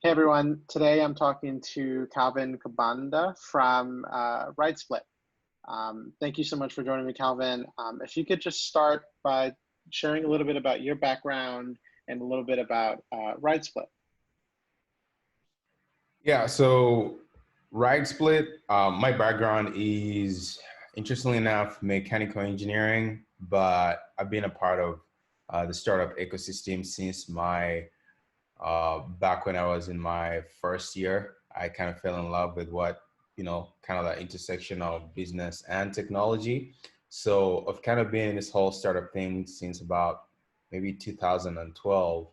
Hey everyone, today I'm talking to Calvin Kabanda from RydeSplit. Thank you so much for joining me, Calvin. If you could just start by sharing a little bit about your background and a little bit about RydeSplit. Yeah, so RydeSplit, my background is, interestingly enough, mechanical engineering, but I've been a part of the startup ecosystem since my back when I was in my first year. I kind of fell in love with what, kind of that intersection of business and technology. So I've kind of been in this whole startup thing since about maybe 2012.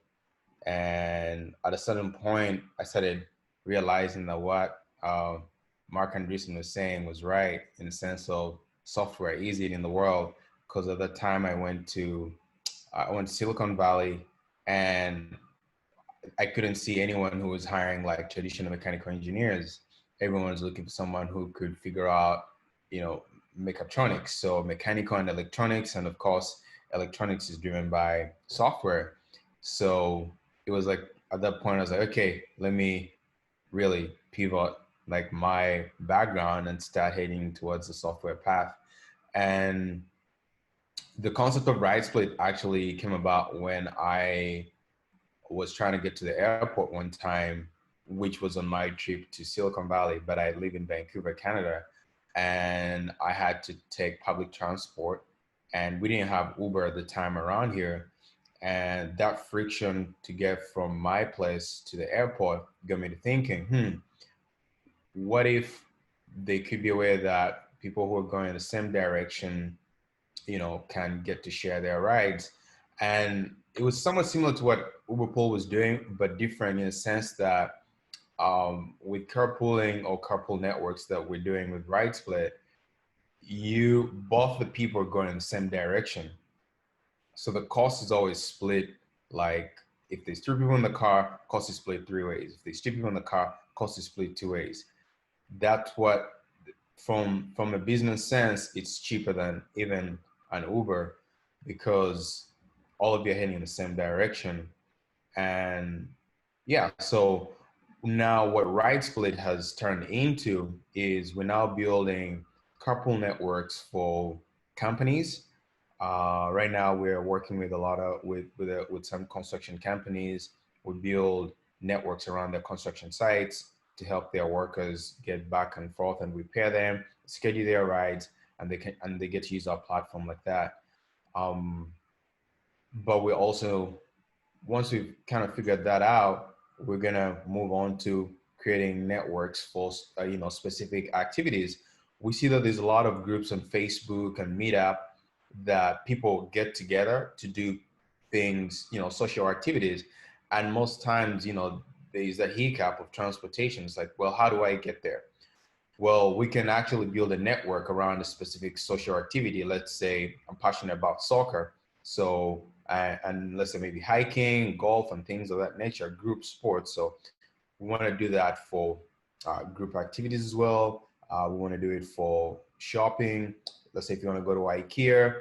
And at a certain point, I started realizing that what Mark Andreessen was saying was right in the sense of software is it in the world. Because at the time I went to Silicon Valley, and I couldn't see anyone who was hiring like traditional mechanical engineers. Everyone was looking for someone who could figure out, mechatronics. So mechanical and electronics, and of course, electronics is driven by software. So it was like at that point, I was like, okay, let me really pivot like my background and start heading towards the software path. And the concept of RydeSplit actually came about when I was trying to get to the airport one time, which was on my trip to Silicon Valley, but I live in Vancouver, Canada, and I had to take public transport, and we didn't have Uber at the time around here. And that friction to get from my place to the airport got me to thinking, what if they could be aware that people who are going in the same direction, can get to share their rides? And it was somewhat similar to what Uberpool was doing, but different in the sense that with carpooling or carpool networks that we're doing with RydeSplit, both the people are going in the same direction. So the cost is always split. Like if there's three people in the car, cost is split three ways. If there's two people in the car, cost is split two ways. That's what, from a business sense, it's cheaper than even an Uber, because all of you are heading in the same direction. And yeah, so now what RydeSplit has turned into is we're now building carpool networks for companies. Right now, we're working with a lot of with some construction companies. We build networks around their construction sites to help their workers get back and forth and repair them, schedule their rides, and they get to use our platform like that. But we also, once we've kind of figured that out, we're gonna move on to creating networks for specific activities. We see that there's a lot of groups on Facebook and Meetup that people get together to do things, social activities, and most times, there's a hiccup of transportation. It's like, well, how do I get there? Well, we can actually build a network around a specific social activity. Let's say I'm passionate about soccer. So, and let's say maybe hiking, golf, and things of that nature, group sports. So we want to do that for group activities as well. We want to do it for shopping. Let's say if you want to go to IKEA,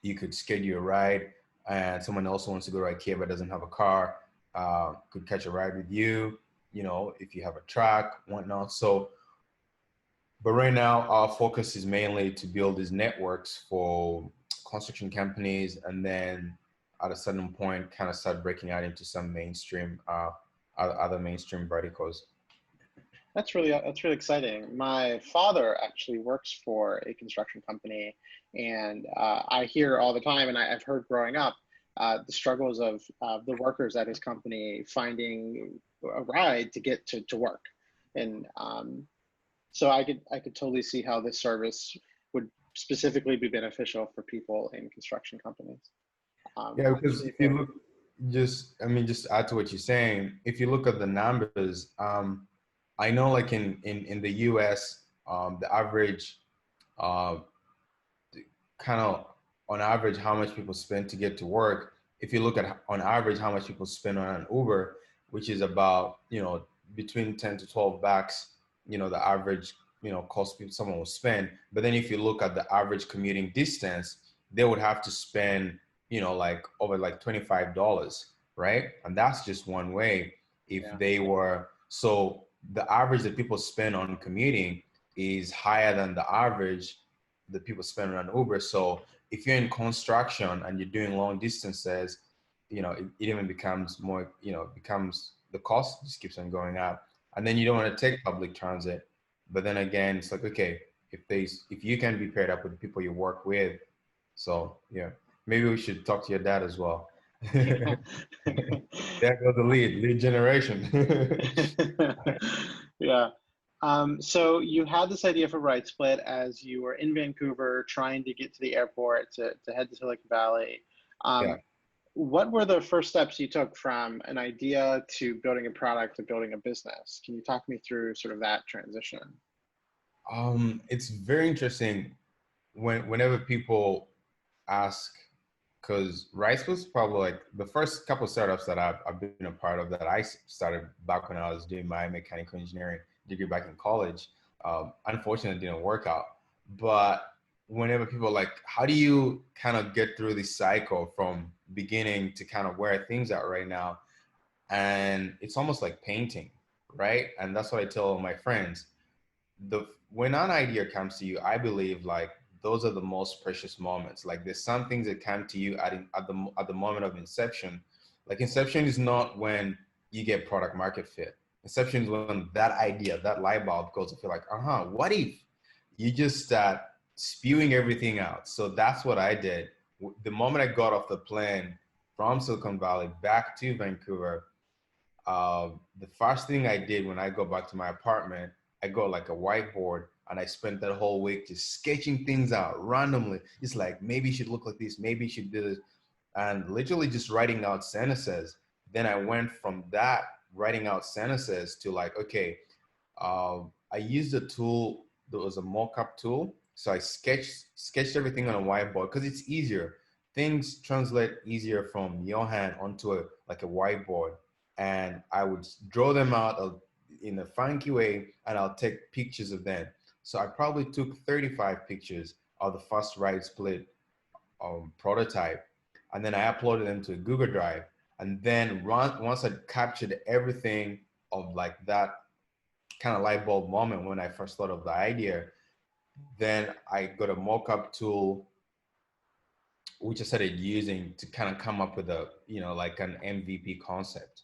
you could schedule a ride, and someone else wants to go to IKEA but doesn't have a car, could catch a ride with you, if you have a truck, whatnot. So, but right now our focus is mainly to build these networks for construction companies, and then at a certain point kind of start breaking out into some mainstream, other mainstream verticals. That's really exciting. My father actually works for a construction company, and I hear all the time, and I've heard growing up, the struggles of the workers at his company finding a ride to get to work. And so I could totally see how this service would specifically be beneficial for people in construction companies. Yeah, because if you look, just add to what you're saying. If you look at the numbers, I know like in the US, the average, kind of on average, how much people spend to get to work. If you look at on average how much people spend on an Uber, which is about, between 10 to 12 bucks, the average, cost people someone will spend. But then if you look at the average commuting distance, they would have to spend, like over like $25, right? And that's just one way. if Yeah. they were, so the average that people spend on commuting is higher than the average that people spend on Uber. So if you're in construction and you're doing long distances, it even becomes more, becomes, the cost just keeps on going up. And then you don't want to take public transit. But then again, it's like, okay, if you can be paired up with the people you work with. So yeah, maybe we should talk to your dad as well. Yeah. There goes the lead generation. Yeah. So you had this idea for RydeSplit as you were in Vancouver trying to get to the airport to head to Silicon Valley. Yeah. What were the first steps you took from an idea to building a product to building a business? Can you talk me through sort of that transition? It's very interesting whenever people ask, because Rice was probably like the first couple of startups that I've been a part of that I started back when I was doing my mechanical engineering degree back in college. Unfortunately, it didn't work out. But whenever people are like, how do you kind of get through this cycle from beginning to kind of where things are right now? And it's almost like painting, right? And that's what I tell my friends. When an idea comes to you, I believe like those are the most precious moments. Like there's some things that come to you at the moment of inception. Like inception is not when you get product market fit. Inception is when that idea, that light bulb goes to feel like, what if you just start spewing everything out? So that's what I did. The moment I got off the plane from Silicon Valley back to Vancouver, the first thing I did when I go back to my apartment, I got like a whiteboard and I spent that whole week just sketching things out randomly. It's like, maybe you should look like this, maybe you should do this, and literally just writing out sentences. Then I went from that writing out sentences to like, okay, I used a tool that was a mockup tool. So I sketched everything on a whiteboard because it's easier. Things translate easier from your hand onto like a whiteboard, and I would draw them out in a funky way, and I'll take pictures of them. So I probably took 35 pictures of the first RydeSplit prototype, and then I uploaded them to Google Drive. And then once I captured everything of like that kind of light bulb moment when I first thought of the idea, then I got a mockup tool which I started using to kind of come up with like an MVP concept.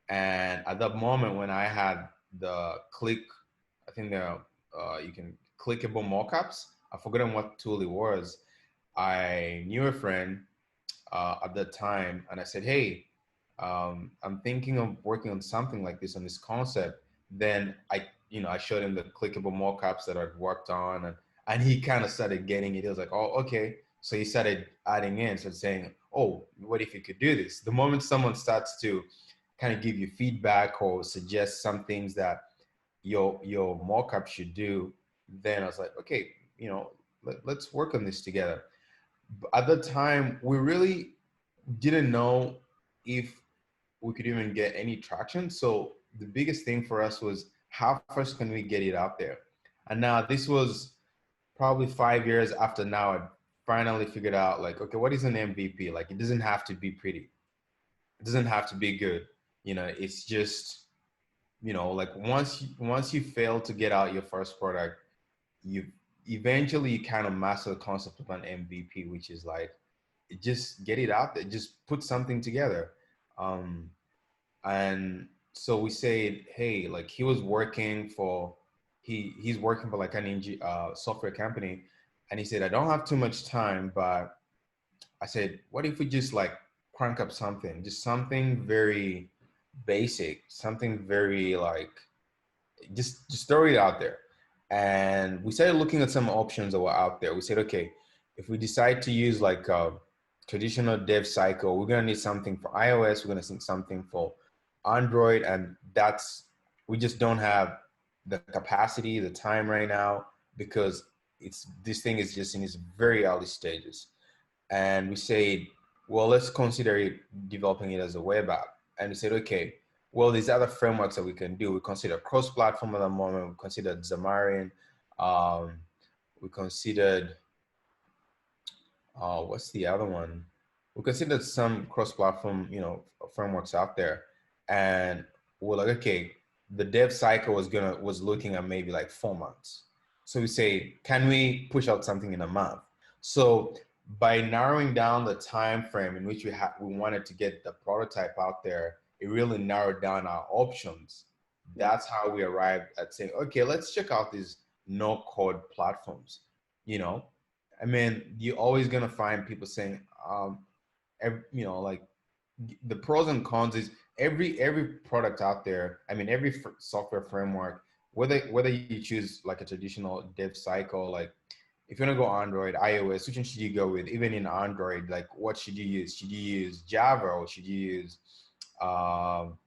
And at that moment when I had the I think you can clickable mockups. I've forgotten what tool it was. I knew a friend at that time, and I said, "Hey, I'm thinking of working on something like this on this concept." Then I showed him the clickable mockups that I'd worked on, and he kind of started getting it. He was like, "Oh, okay." So he started adding in, started saying, "Oh, what if you could do this?" The moment someone starts to kind of give you feedback or suggest some things that your mockup should do, then I was like, okay, let's work on this together. At the time, we really didn't know if we could even get any traction. So the biggest thing for us was how first can we get it out there? And now this was probably 5 years after now I finally figured out like, okay, what is an MVP? Like it doesn't have to be pretty. It doesn't have to be good. It's just, like once you fail to get out your first product, you eventually you kind of master the concept of an MVP, which is like just get it out there, just put something together. Um, and so we said, hey, like he's working for like an software company, and he said, I don't have too much time, but I said, what if we just like crank up something, just something very basic, something very like just throw it out there. And we started looking at some options that were out there. We said, okay, if we decide to use like a traditional dev cycle, we're gonna need something for iOS, we're gonna need something for Android, and we just don't have the capacity, the time right now, because this thing is just in its very early stages. And we said, well, let's consider developing it as a web app. And we said, okay, well, these other frameworks that we can do. We consider cross-platform at the moment. We considered Xamarin. Um, we considered what's the other one? We considered some cross-platform, frameworks out there, and we're like, okay, the dev cycle was looking at maybe like 4 months. So we say, can we push out something in a month? So by narrowing down the time frame in which we wanted to get the prototype out there, it really narrowed down our options. Yeah. That's how we arrived at saying, okay, let's check out these no code platforms. You know, I mean, you're always gonna find people saying, like the pros and cons is every product out there. I mean, every software framework, whether you choose like a traditional dev cycle, like if you want to go Android, iOS, which one should you go with? Even in Android, like what should you use? Should you use Java or should you use, um,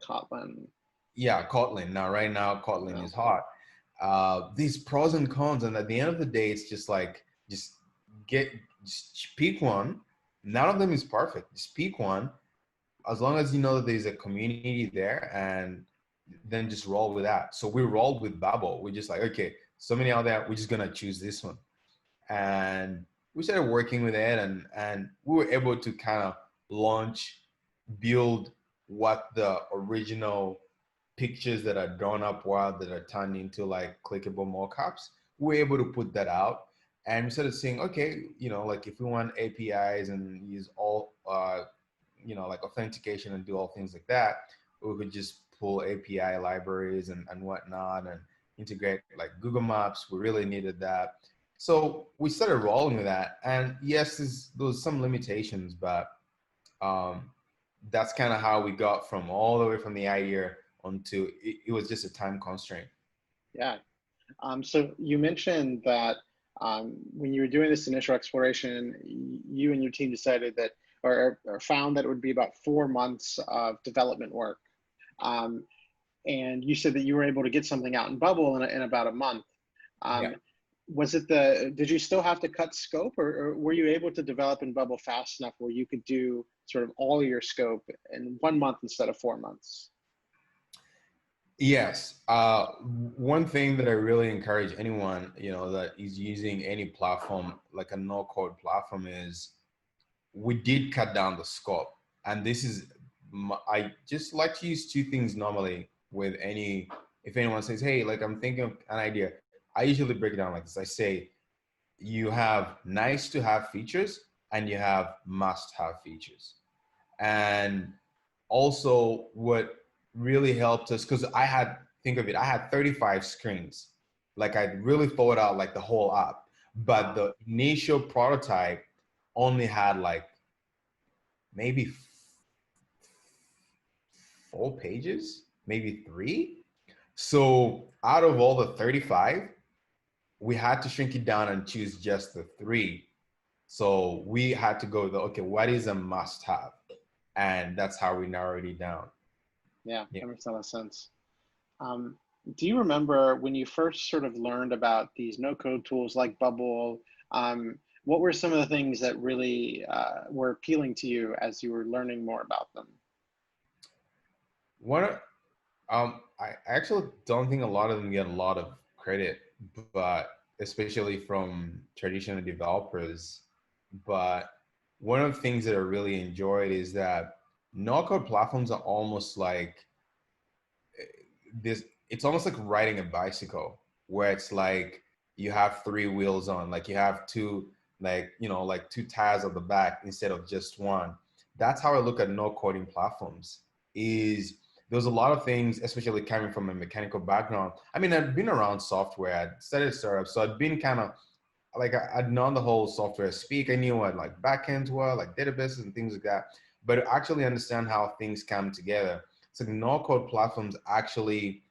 Kotlin. yeah, Kotlin? Now, right now, Kotlin Yeah. is hot. These pros and cons, and at the end of the day, it's just like get just pick one. None of them is perfect. Just pick one, as long as you know that there's a community there, and then just roll with that. So we rolled with Babel. We're just like, okay, so many out there, we're just gonna choose this one. And we started working with it, and we were able to kind of launch, build what the original pictures that are drawn up wild that are turned into like clickable mockups. We're able to put that out. And we started saying, okay, like if we want APIs and use all like authentication and do all things like that, we could just pull API libraries and whatnot and integrate like Google Maps. We really needed that. So we started rolling with that. And yes, there was some limitations, but um, that's kind of how we got from all the way from the idea onto it was just a time constraint. Yeah. So you mentioned that when you were doing this initial exploration, you and your team decided that, or found that it would be about 4 months of development work. Um, and you said that you were able to get something out in Bubble in about a month. Yeah. Um, did you still have to cut scope, or were you able to develop in Bubble fast enough where you could do sort of all your scope in 1 month instead of 4 months? Yes. One thing that I really encourage anyone, that is using any platform like a no-code platform is we did cut down the scope. And this is, I just like to use two things normally with if anyone says, hey, like I'm thinking of an idea, I usually break it down like this. I say, you have nice to have features and you have must have features. And also what really helped us, because think of it, I had 35 screens. Like I really thought out like the whole app, but the initial prototype only had like maybe 4 pages, maybe 3. So out of all the 35, we had to shrink it down and choose just the 3. So we had to go okay, what is a must have? And that's how we narrowed it down. Yeah, Yeah. that makes a lot of sense. Do you remember when you first sort of learned about these no-code tools like Bubble? What were some of the things that really were appealing to you as you were learning more about them? One, I actually don't think a lot of them get a lot of credit, but especially from traditional developers. But one of the things that I really enjoyed is that no-code platforms are almost like this. It's almost like riding a bicycle, where it's like you have 3 wheels on, like you have two, like two tires on the back instead of just one. That's how I look at no coding platforms. Is There's a lot of things, especially coming from a mechanical background. I mean, I've been around software. I studied startups, so I've been kind of like I'd known the whole software speak. I knew what like backends were, like databases and things like that. But to actually understand how things come together, so no code platforms actually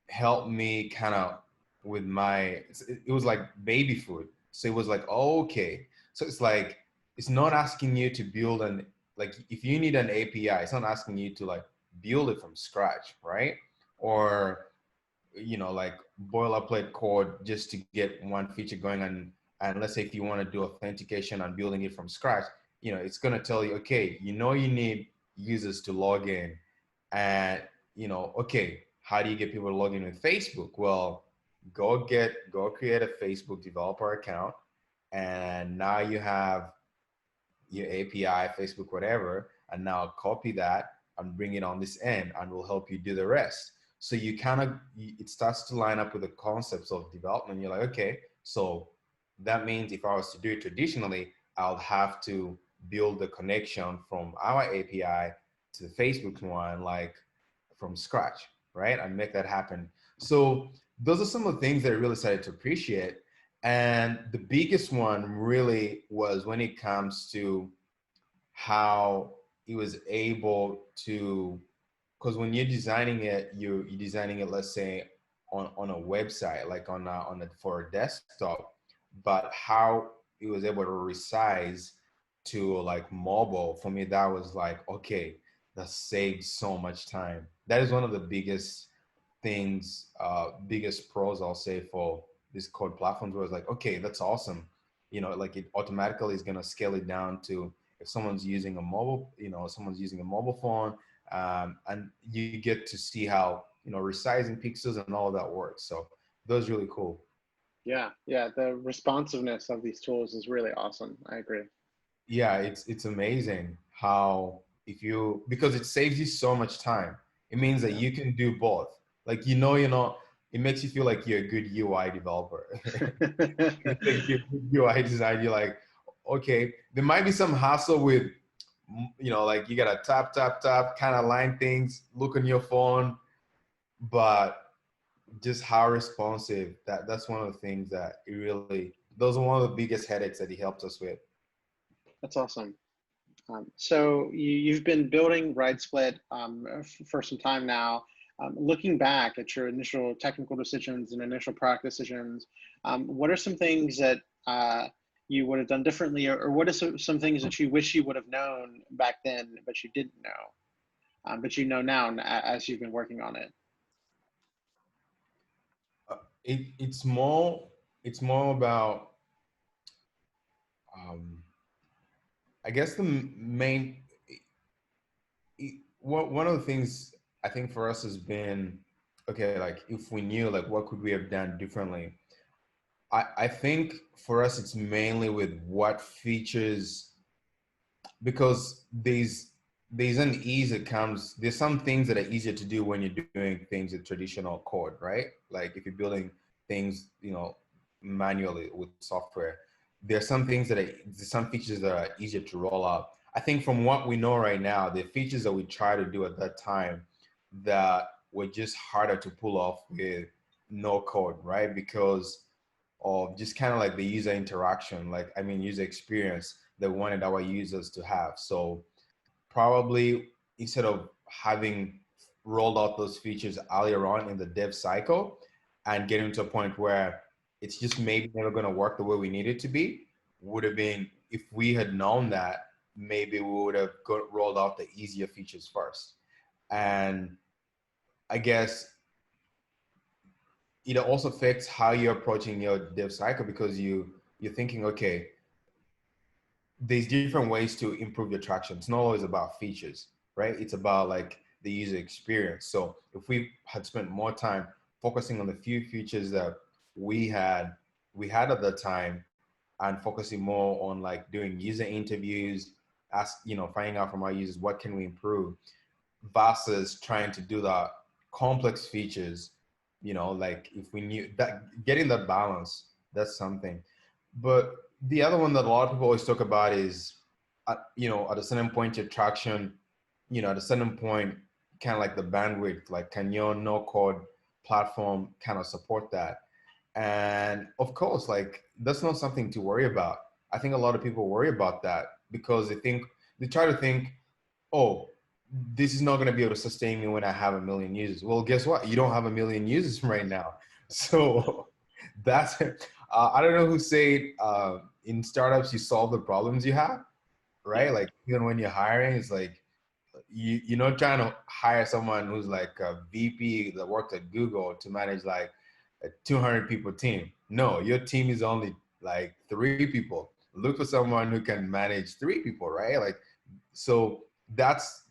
helped me kind of with it was like baby food. So it was like, oh, okay. So it's like, it's not asking you to build like if you need an API, it's not asking you to like build it from scratch, right? Or, like boilerplate code just to get one feature going. And let's say if you want to do authentication and building it from scratch, it's going to tell you, okay, you need users to log in. And okay, how do you get people to log in with Facebook? Well, go create a Facebook developer account, and now you have your API, Facebook, whatever, and now copy that and bring it on this end, and we'll help you do the rest. So you kind of, it starts to line up with the concepts of development. You're like, okay, so that means if I was to do it traditionally, I'll have to build the connection from our API to the Facebook one, like from scratch, right? And make that happen. So those are some of the things that I really started to appreciate. And the biggest one really was when it comes to how he was able to, because when you're designing it, you're designing it, let's say, on a website, like on a for a desktop, but how he was able to resize to like mobile, for me, that was like, okay, that saved so much time. That is one of the biggest things, biggest pros I'll say for this code platforms, where it's like, okay, that's awesome. You know, like it automatically is gonna scale it down to if someone's using a mobile, you know, someone's using a mobile phone, and you get to see how, you know, resizing pixels and all of that works. So that was really cool. Yeah, yeah, the responsiveness of these tools is really awesome. I agree. Yeah, it's amazing how, if you, because it saves you so much time. It means that Yeah. you can do both. Like, you know, it makes you feel like you're a good UI developer. It's like you're a good UI design. You're like, okay, there might be some hassle with, you know, like you gotta tap, tap, tap, kind of line things, look on your phone, but just how responsive, that's one of the things that it really, those are one of the biggest headaches that he helped us with. That's awesome. So you've been building RydeSplit for some time now. Looking back at your initial technical decisions and initial product decisions, what are some things that you would have done differently, or what are some things that you wish you would have known back then, but you didn't know, but you know now as you've been working on it? It's more, it's more about, um, I guess the main, one of the things I think for us has been, okay, like if we knew, like what could we have done differently? I think for us it's mainly with what features, because there's an ease that comes, there's some things that are easier to do when you're doing things with traditional code, right? Like if you're building things, you know, manually with software, there's some things that are, there's some features that are easier to roll out. I think from what we know right now, the features that we try to do at that time that were just harder to pull off with no code, right? Because of just kind of like the user interaction, like, I mean, user experience that we wanted our users to have. So probably instead of having rolled out those features earlier on in the dev cycle and getting to a point where it's just maybe never going to work the way we need it to be, would have been, if we had known that, maybe we would have rolled out the easier features first. And I guess it also affects how you're approaching your dev cycle, because you're thinking, okay, there's different ways to improve your traction. It's not always about features, right? It's about like the user experience. So if we had spent more time focusing on the few features that we had at the time, and focusing more on like doing user interviews, finding out from our users what can we improve, versus trying to do the complex features, like if we knew that, getting that balance, that's something. But the other one that a lot of people always talk about is, at a certain point, your traction, at a certain point, kind of like the bandwidth, like can your no code platform kind of support that? And of course, like that's not something to worry about. I think a lot of people worry about that because they try to think, oh, this is not going to be able to sustain me when I have a million users. Well, guess what? You don't have a million users right now. So that's, I don't know who said, in startups, you solve the problems you have, right? Yeah. Like even when you're hiring, it's like, you're not trying to hire someone who's like a VP that worked at Google to manage like a 200 people team. No, your team is only like 3 people. Look for someone who can manage 3 people, right? Like, so that's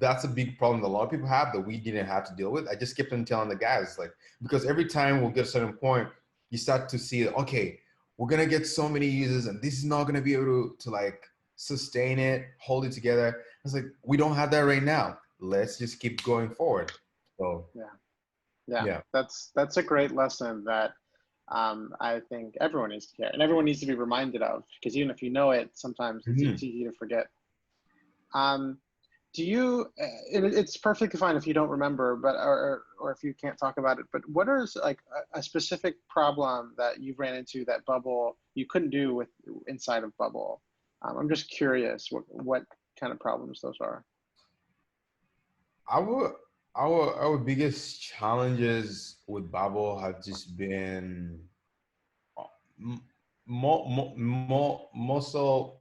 that's a big problem that a lot of people have that we didn't have to deal with. I just kept on telling the guys, like, because every time we'll get a certain point, you start to see, okay, we're gonna get so many users, and this is not gonna be able to like sustain it, hold it together. It's like we don't have that right now. let's just keep going forward. So Yeah. Yeah. yeah. That's a great lesson that I think everyone needs to hear, and everyone needs to be reminded of, because even if you know it, sometimes it's Mhm. easy to forget. Um, do you? It's perfectly fine if you don't remember, but or if you can't talk about it. But what is like a specific problem that you ran into that Bubble you couldn't do with inside of Bubble? I'm just curious what kind of problems those are. Our our biggest challenges with Babel have just been m- more so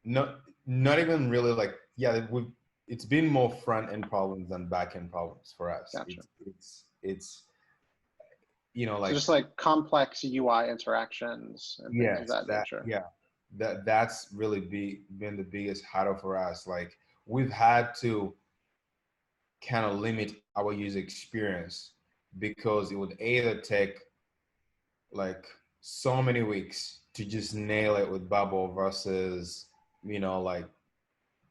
not even really like yeah it's been more front end problems than back end problems for us. Gotcha. It's you know So like just like complex UI interactions and things of yes that that nature. yeah that's really been the biggest hurdle for us. Like we've had to kind of limit our user experience because it would either take like so many weeks to just nail it with Bubble versus like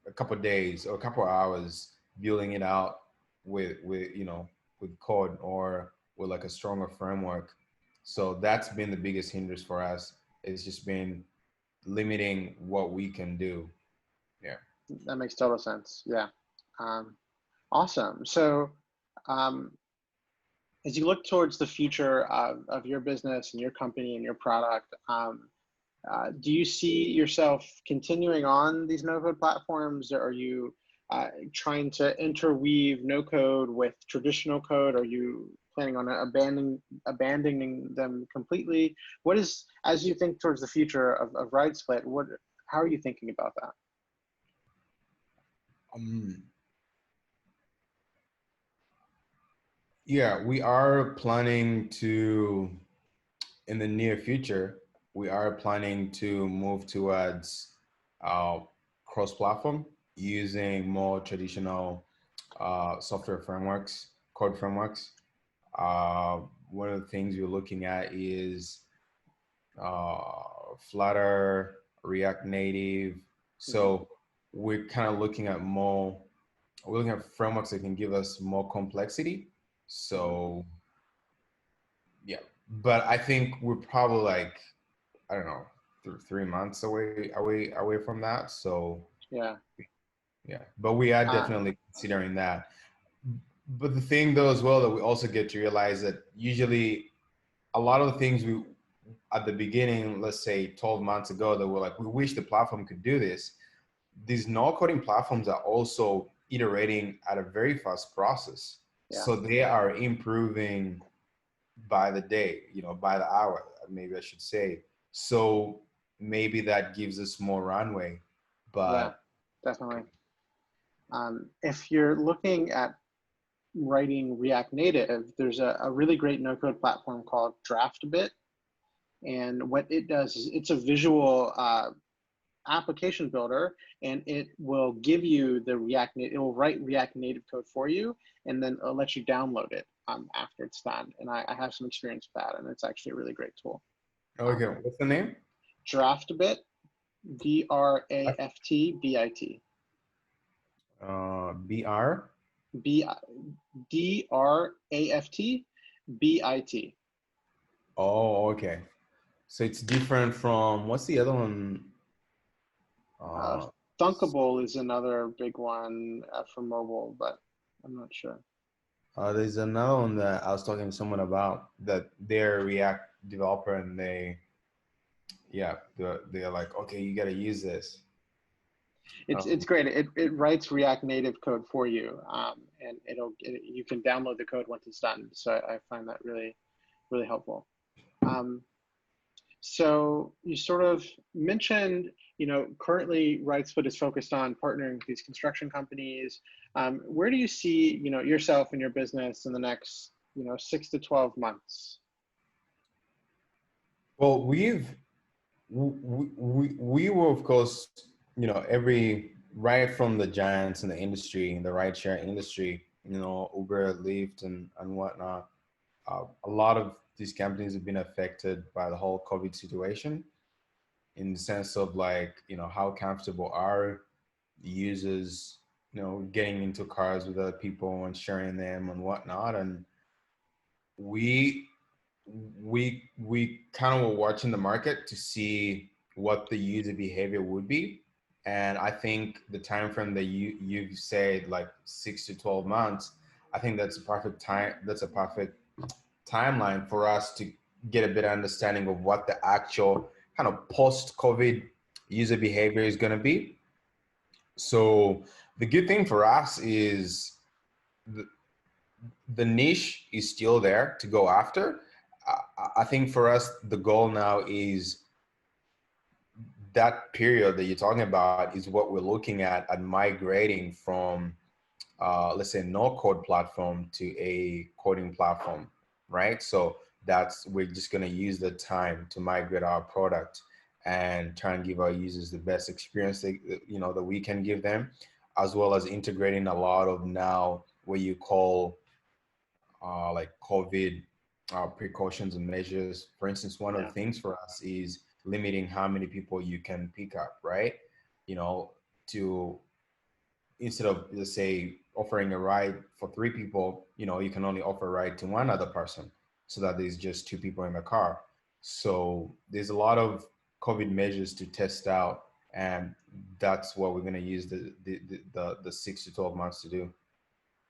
a couple of days or a couple of hours building it out with with code or with like a stronger framework. So that's been the biggest hindrance for us. It's just been limiting what we can do. Yeah. That makes total sense. Yeah. Um, awesome. So, um, as you look towards the future of your business and your company and your product, do you see yourself continuing on these no-code platforms? Or are you trying to interweave no-code with traditional code? Are you planning on abandoning them completely? What is, as you think towards the future of RydeSplit, how are you thinking about that? Um, yeah, we are planning to in the near future, we are planning to move towards uh, cross-platform using more traditional software frameworks, code frameworks. Uh, One of the things we're looking at is Flutter, React Native. Mhm. So we're kind of looking at more, we're looking at frameworks that can give us more complexity. Mhm. So yeah, but I think we're probably like I don't know, 3 months away from that. So Yeah. yeah, but we are Uh, definitely considering that. But the thing though as well that we also get to realize that usually a lot of the things we at the beginning, let's say 12 months ago, that were like, we wish the platform could do this. These no coding platforms are also iterating at a very fast process. yeah. So they are improving by the day, by the hour, maybe I should say. So maybe that gives us more runway. Yeah. But Definitely. If you're looking at writing React Native, there's a really great no-code platform called DraftBit. And what it does is it's a visual application builder, and it will give you the it will write React Native code for you, and then it'll let you download it after it's done. And I have some experience with that, and it's actually a really great tool. okay, Um, what's the name? DraftBit, DraftBit. BR. B DraftBit. Oh, okay. So it's different from what's the other one? Uh, Uh, Thunkable is another big one for mobile, but I'm not sure. there's another one that I was talking to someone about that they're a React developer and yeah, they're like, okay, you got to use this. It's Um, great. It writes React Native code for you, and you can download the code once it's done. So I find that really helpful. Um, so you sort of mentioned, currently RydeSplit is focused on partnering with these construction companies. Where do you see, yourself and your business in the next, 6 to 12 months? well, we were of course, every right from the giants in the industry, in the rideshare industry, Uber, Lyft, and whatnot. A lot of these companies have been affected by the whole COVID situation in the sense of like, how comfortable are the users getting into cars with other people and sharing them and whatnot. And we we kind of were watching the market to see what the user behavior would be. And I think the time frame that you've said, like 6 to 12 months, I think that's a perfect time. That's a perfect timeline for us to get a better understanding of what the actual kind of post-COVID user behavior is going to be. So the good thing for us is the, the niche is still there to go after. I think for us, the goal now is that period that you're talking about is what we're looking at migrating from, let's say, no code platform to a coding platform, right? So we're just going to use the time to migrate our product and try and give our users the best experience that we can give them, as well as integrating a lot of now what you call like COVID precautions and measures. For instance, one of the Yeah. things for us is limiting how many people you can pick up, right? You know, to instead of, let's say, offering a ride for 3 people, you can only offer a ride to one other person, so that there's just 2 people in the car. So there's a lot of COVID measures to test out, and that's what we're going to use the 6 to 12 months to do.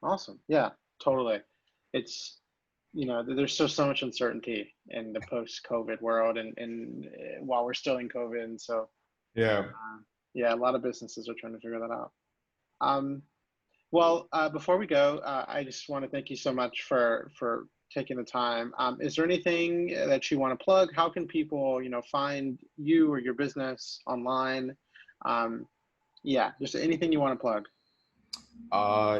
Awesome. Yeah, totally. It's, there's still so much uncertainty in the post-COVID world, and while we're still in COVID, and so Yeah. yeah, a lot of businesses are trying to figure that out. Um, well, before we go, I just want to thank you so much for taking the time. Is there anything that you want to plug? How can people, find you or your business online? Um, yeah, just anything you want to plug.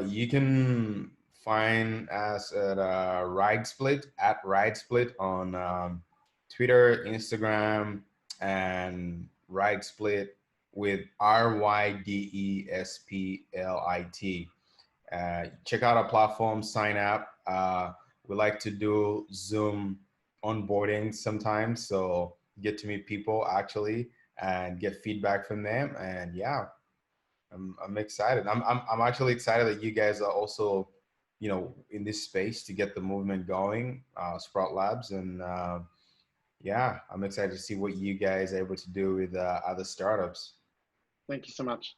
You can find us at RydeSplit at RydeSplit on Twitter, Instagram, and RydeSplit with RydeSplit. Check out our platform, sign up. We like to do Zoom onboarding sometimes, so get to meet people actually and get feedback from them. And yeah, I'm excited. I'm actually excited that you guys are also, in this space to get the movement going, Sprout Labs, and yeah, I'm excited to see what you guys are able to do with other startups. Thank you so much.